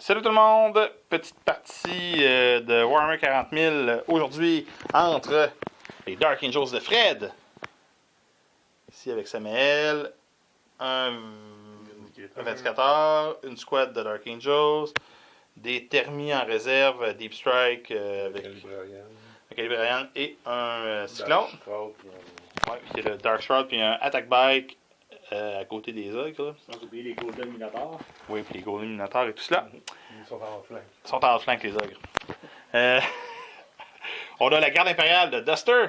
Salut tout le monde! Petite partie de Warhammer 40 000 aujourd'hui entre les Dark Angels de Fred. Ici avec Samuel, un vindicateur, une squad de Dark Angels, des Thermis en réserve, Deep Strike avec un Calibrian et un Cyclone. Ouais, qui est le Dark Shroud puis un Attack Bike à côté des ogres. Sans oublier les Golden Minotaurs. Oui, puis les Golden Minotaurs et tout cela. Ils sont en flanc. Ils sont en flanc, les ogres. On a la garde impériale de Duster,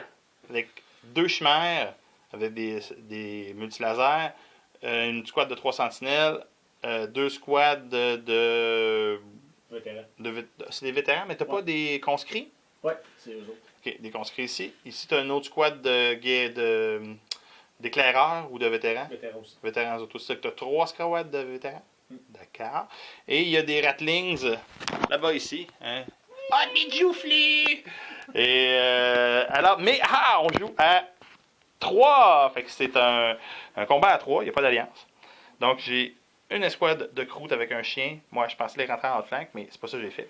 avec 2 chimères, avec des multilasers, une squad de 3 sentinelles, 2 squads de Vétérans. c'est des vétérans, mais t'as pas des conscrits? Ouais, c'est eux autres. Ok, des conscrits ici. Ici, t'as un autre squad d'éclaireurs ou de vétérans. Vétérans aussi. Vétérans auto. C'est que t'as 3 squads de vétérans. D'accord. Et il y a des ratlings là-bas ici. Hein? Ah, Bijoufli! Et alors, mais on joue à 3. Fait que c'est un combat à 3. Il n'y a pas d'alliance. Donc j'ai une escouade de croûte avec un chien. Moi, je pensais les rentrer en flanc, mais c'est pas ça que j'ai fait.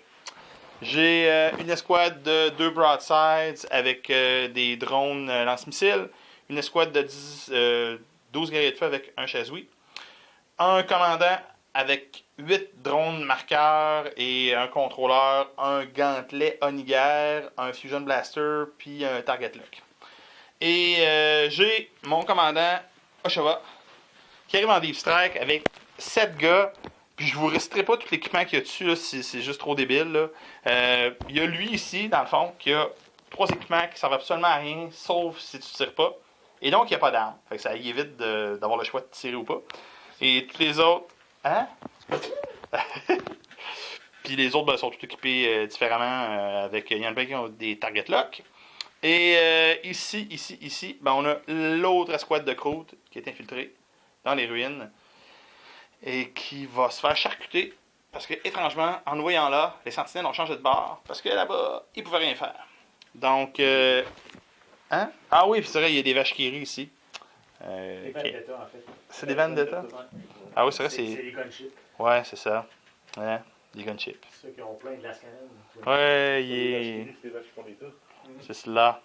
J'ai une escouade de 2 broadsides avec des drones lance-missiles. Une escouade de 12 guerriers de feu avec un chazoui. Un commandant avec 8 drones marqueurs et un contrôleur, un gantelet Oniger, un Fusion Blaster, puis un Target Lock. Et j'ai mon commandant Oshawa qui arrive en Deep Strike avec 7 gars. Puis je vous réciterai pas tout l'équipement qu'il y a dessus, là, c'est juste trop débile. Là. Il y a lui ici, dans le fond, qui a 3 équipements qui servent absolument à rien, sauf si tu tires pas. Et donc, il n'y a pas d'armes. Fait que ça évite d'avoir le choix de tirer ou pas. Et tous les autres... Hein? Puis les autres sont tous équipés différemment avec il y en a qui ont des target lock. Et ici, ben, on a l'autre escouade de croûte qui est infiltrée dans les ruines et qui va se faire charcuter parce que, étrangement, en nous voyant là, les sentinelles ont changé de bord parce que là-bas, ils pouvaient rien faire. Donc, hein? Ah oui, puis c'est vrai, il y a des vaches qui rient ici. Des Vendetta, en fait. C'est des Vendetta? Ah oui, c'est vrai, c'est des gunships. Ouais, c'est ça. Ouais, des gunships. Ceux qui ont plein de glace cannon. Ouais, c'est cela.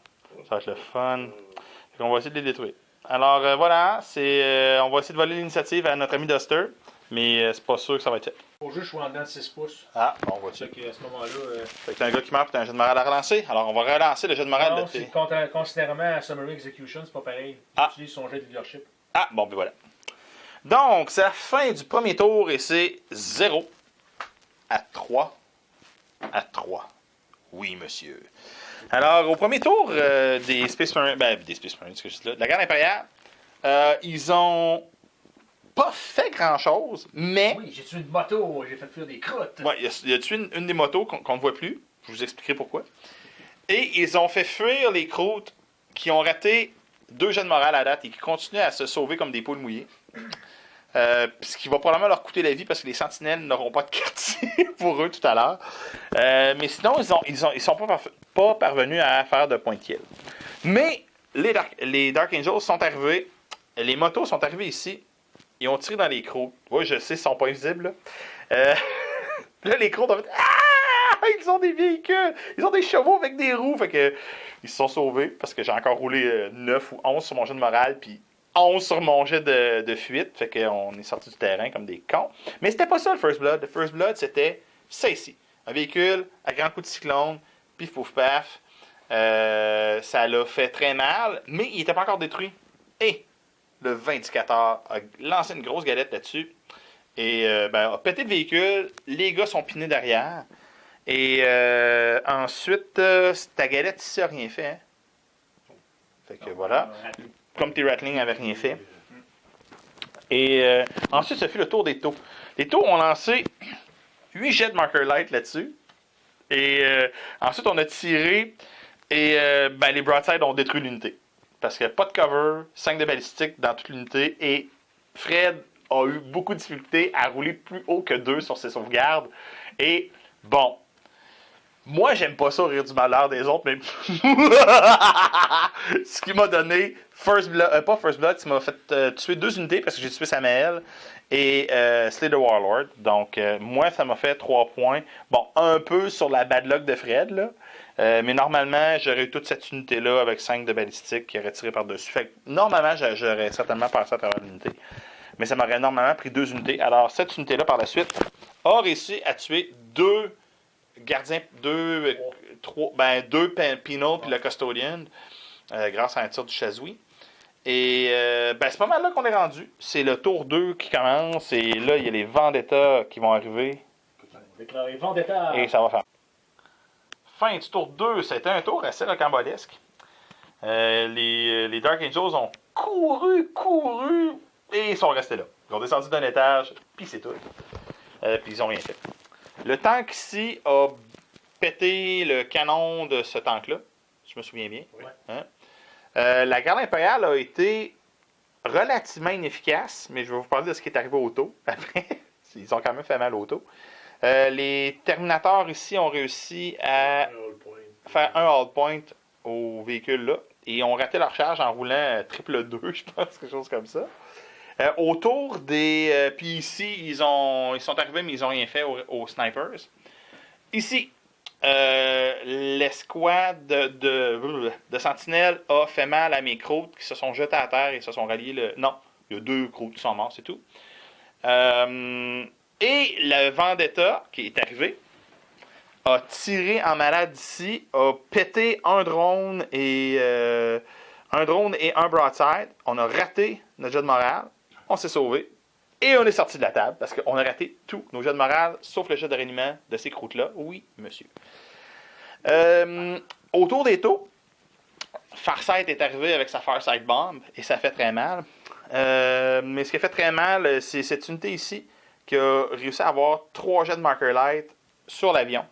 Ça va être le fun. On va essayer de les détruire. Alors voilà, on va essayer de voler l'initiative à notre ami Duster, mais c'est pas sûr que ça va être fait. Faut juste jouer en dedans de 6 pouces. Ah, bon, on va Fait qu'à ce moment-là. Fait que t'as un gars qui meurt et t'as un jet de morale à relancer. Alors on va relancer le jet de morale Non, de tes... c'est considérablement à Summary Execution, c'est pas pareil. Il utilise son jet de leadership. Ah, bon, ben voilà. Donc, c'est la fin du premier tour et c'est 0 à 3 à 3. Oui, monsieur. Alors, au premier tour des Space Marines, de la garde impériale, ils ont pas fait grand-chose, mais... Oui, j'ai tué une moto, j'ai fait fuir des croûtes. Ouais, il a tué une des motos qu'on ne voit plus. Je vous expliquerai pourquoi. Et ils ont fait fuir les croûtes qui ont raté 2 jets de morale à date et qui continuent à se sauver comme des poules mouillées. Ce qui va probablement leur coûter la vie parce que les sentinelles n'auront pas de quartier pour eux tout à l'heure. Mais sinon, ils sont pas parvenus à faire de point de kill. Mais les Dark Angels sont arrivés. Les motos sont arrivés ici. Ils ont tiré dans les crocs. Oui, je sais, ils sont pas invisibles. Là, les crocs ont fait... Ah! Ils ont des véhicules! Ils ont des chevaux avec des roues. Fait que ils se sont sauvés parce que j'ai encore roulé 9 ou 11 sur mon jet de morale. Puis 11 sur mon jet de fuite. Fait qu'on est sorti du terrain comme des cons. Mais c'était pas ça le First Blood. Le First Blood, c'était ça ici. Un véhicule à grand coup de cyclone. Pif pouf paf. Ça l'a fait très mal. Mais il n'était pas encore détruit. Et le Vindicateur a lancé une grosse galette là-dessus. Et a pété le véhicule. Les gars sont pinés derrière. Et ensuite, ta galette ici n'a rien fait. Hein? Fait que voilà. Comme tes Ratlings n'avaient rien fait. Et ensuite, ce fut le tour des taux. Les taux ont lancé 8 jets de Marker Light là-dessus. Et ensuite, on a tiré. Et les broadsides ont détruit l'unité. Parce qu'il n'y a pas de cover, 5 de balistique dans toute l'unité. Et Fred a eu beaucoup de difficultés à rouler plus haut que 2 sur ses sauvegardes. Et bon, moi, j'aime pas ça rire du malheur des autres, mais ce qui m'a donné pas First Blood, qui m'a fait tuer 2 unités parce que j'ai tué Samuel. et Slay the Warlord. Donc, moi, ça m'a fait 3 points. Bon, un peu sur la bad luck de Fred, là. Mais normalement, j'aurais eu toute cette unité-là avec 5 de balistique qui aurait tiré par-dessus. Fait que, normalement, j'aurais certainement passé à travers l'unité. Mais ça m'aurait normalement pris 2 unités. Alors, cette unité-là, par la suite, a réussi à tuer 2 gardiens, 2 Penal puis le Custodian, grâce à un tir du Chazouis. Et c'est pas mal là qu'on est rendu. C'est le tour 2 qui commence. Et là, il y a les Vendetta qui vont arriver. Déclaré Vendetta. Et ça va faire. Fin du tour 2, c'était un tour assez rocambolesque. Les Dark Angels ont couru, et ils sont restés là. Ils ont descendu d'un étage, puis c'est tout. Puis ils ont rien fait. Le tank ici a pété le canon de ce tank-là. Je me souviens bien. Oui. Hein? La garde impériale a été relativement inefficace, mais je vais vous parler de ce qui est arrivé au taux. Après, ils ont quand même fait mal au taux. Les Terminators ici ont réussi à faire un hold point au véhicule là et ont raté leur charge en roulant triple 2, je pense, quelque chose comme ça. Autour des... puis ici, ils sont arrivés, mais ils n'ont rien fait aux snipers. Ici, l'escouade de sentinelles a fait mal à mes croûtes qui se sont jetés à terre et se sont ralliés. Non, il y a 2 croûtes qui sont morts, c'est tout. Et le Vendetta, qui est arrivé, a tiré en malade ici, a pété un drone et un broadside. On a raté notre jet de morale. On s'est sauvé. Et on est sorti de la table parce qu'on a raté tous nos jets de morale, sauf le jet de réanimement de ces croûtes-là. Oui, monsieur. Autour des taux, Farsight est arrivé avec sa Farsight Bomb et ça fait très mal. Mais ce qui a fait très mal, c'est cette unité ici qui a réussi à avoir 3 jets de Marker Light sur l'avion.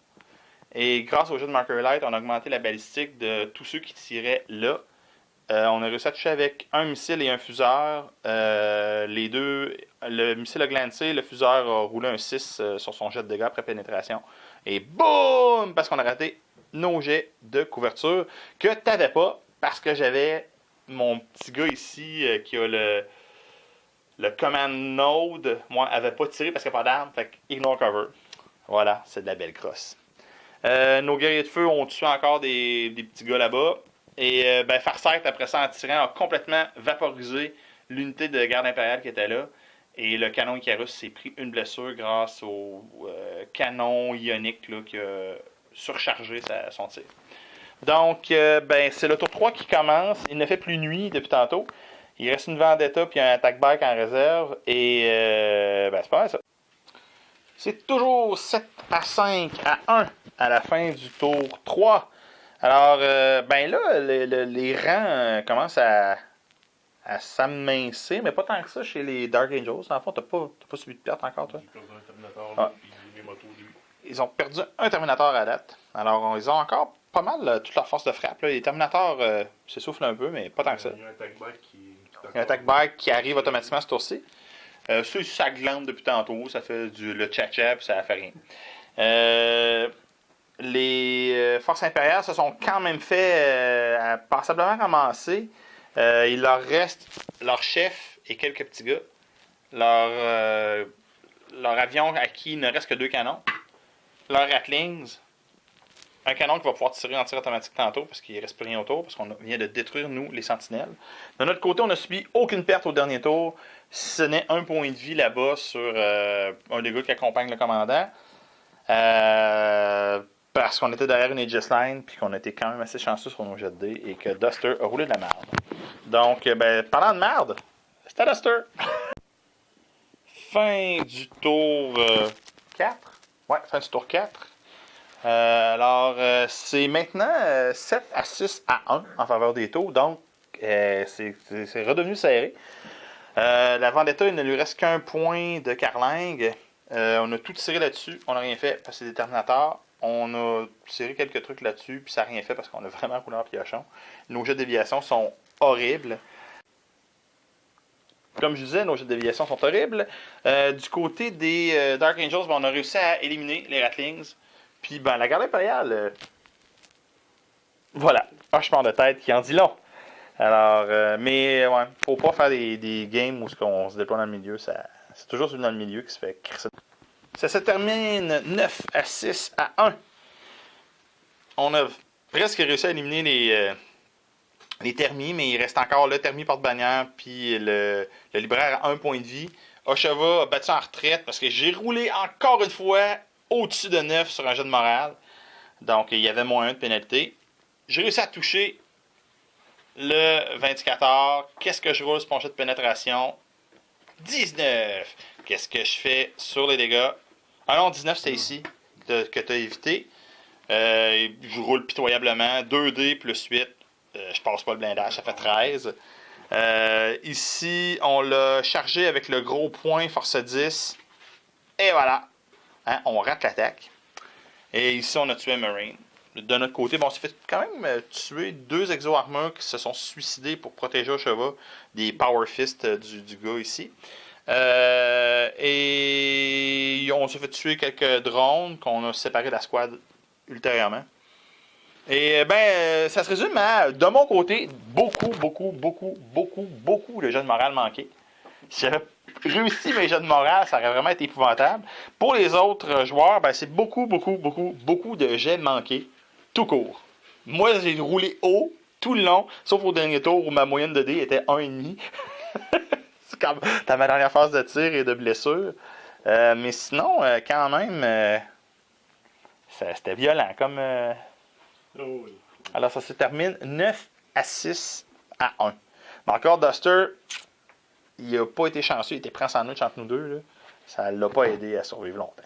Et grâce aux jets de Marker Light, on a augmenté la balistique de tous ceux qui tiraient là. On a réussi à toucher avec un missile et un fuseur. Les deux, le missile a glancé, le fuseur a roulé un 6 sur son jet de dégâts après pénétration. Et boum! Parce qu'on a raté nos jets de couverture que tu n'avais pas parce que j'avais mon petit gars ici qui a le command node. Moi, avait pas tiré parce qu'il n'y a pas d'arme. Fait que ignore cover. Voilà, c'est de la belle crosse. Nos guerriers de feu ont tué encore des petits gars là-bas. Et Farsight, après ça, en tirant, a complètement vaporisé l'unité de garde impériale qui était là. Et le canon Icarus s'est pris une blessure grâce au canon ionique là, qui a surchargé son tir. Donc, c'est le tour 3 qui commence. Il ne fait plus nuit depuis tantôt. Il reste une Vendetta puis un attack bike en réserve. Et c'est pas mal ça. C'est toujours 7-5 à 1 à la fin du tour 3. Alors, là, les rangs commencent à s'amincir, mais pas tant que ça chez les Dark Angels. En fait, t'as pas subi de perte encore, toi? J'ai perdu un Terminator, Ah. puis mes motos au début. Ils ont perdu un Terminator à date. Alors, ils ont encore pas mal toute leur force de frappe. Là. Les Terminators s'essoufflent un peu, mais pas tant que ça. Il y a un attack bike qui... Il y a un attack bike qui arrive automatiquement à ce tour-ci. Ceux ça glande depuis tantôt, ça fait le tcha-tcha, puis ça fait rien. Les forces impériales se sont quand même fait passablement ramasser. Il leur reste leur chef et quelques petits gars. Leur avion à qui il ne reste que 2 canons. Leurs Ratlings. Un canon qui va pouvoir tirer en tir automatique tantôt parce qu'il ne reste plus rien autour, parce qu'on vient de détruire, nous, les sentinelles. De notre côté, on n'a subi aucune perte au dernier tour, si ce n'est un point de vie là-bas sur un des gars qui accompagne le commandant. Parce qu'on était derrière une Aegis Line, puis qu'on était quand même assez chanceux sur nos jets de dés, et que Duster a roulé de la merde. Donc, parlant de merde, c'était Duster! Fin du tour 4. Ouais, fin du tour 4. Alors, c'est maintenant 7-6 à 1 en faveur des taux, donc c'est redevenu serré. La Vendetta, il ne lui reste qu'un point de carlingue. On a tout tiré là-dessus, on n'a rien fait parce que c'est des Terminators. On a tiré quelques trucs là-dessus, puis ça n'a rien fait parce qu'on a vraiment roulé en piochon. Nos jets de déviation sont horribles. Comme je disais, nos jets de déviation sont horribles. Du côté des Dark Angels, on a réussi à éliminer les Ratlings. Puis, la garde impériale, voilà, hochement de tête qui en dit long. Alors, mais, ouais, faut pas faire des games où on se déploie dans le milieu, ça C'est toujours celui dans le milieu qui se fait crisser. Ça se termine 9-6-1. On a presque réussi à éliminer les termis, mais il reste encore le termi porte-bannière puis le libraire à 1 point de vie. Oshawa a battu en retraite parce que j'ai roulé encore une fois au-dessus de 9 sur un jet de morale. Donc, il y avait moins 1 de pénalité. J'ai réussi à toucher le 24 Qu'est-ce que je roule sur mon jet de pénétration? 19. Qu'est-ce que je fais sur les dégâts? Ah non, 19, c'est ici que tu as évité. Je roule pitoyablement. 2D plus 8. Je passe pas le blindage, ça fait 13. Ici, on l'a chargé avec le gros point, force 10. Et voilà. Hein, on rate l'attaque. Et ici, on a tué un Marine. De notre côté, bon, on s'est fait quand même tuer 2 exo-armeurs qui se sont suicidés pour protéger Oshawa des Power Fist du gars ici. Et on s'est fait tuer quelques drones qu'on a séparés de la squad ultérieurement. Et ça se résume à, de mon côté, beaucoup de jeux de morale manqués. Si j'avais réussi mes jeux de morale, ça aurait vraiment été épouvantable. Pour les autres joueurs, c'est beaucoup de jets manqués, tout court. Moi, j'ai roulé haut, tout le long, sauf au dernier tour où ma moyenne de dés était 1,5. C'est comme dans ma dernière phase de tir et de blessure. Mais sinon, quand même, c'était violent comme... Alors, ça se termine 9-6-1. Mais encore, Duster, il n'a pas été chanceux. Il était pris en sandwich entre nous deux. Là. Ça ne l'a pas aidé à survivre longtemps.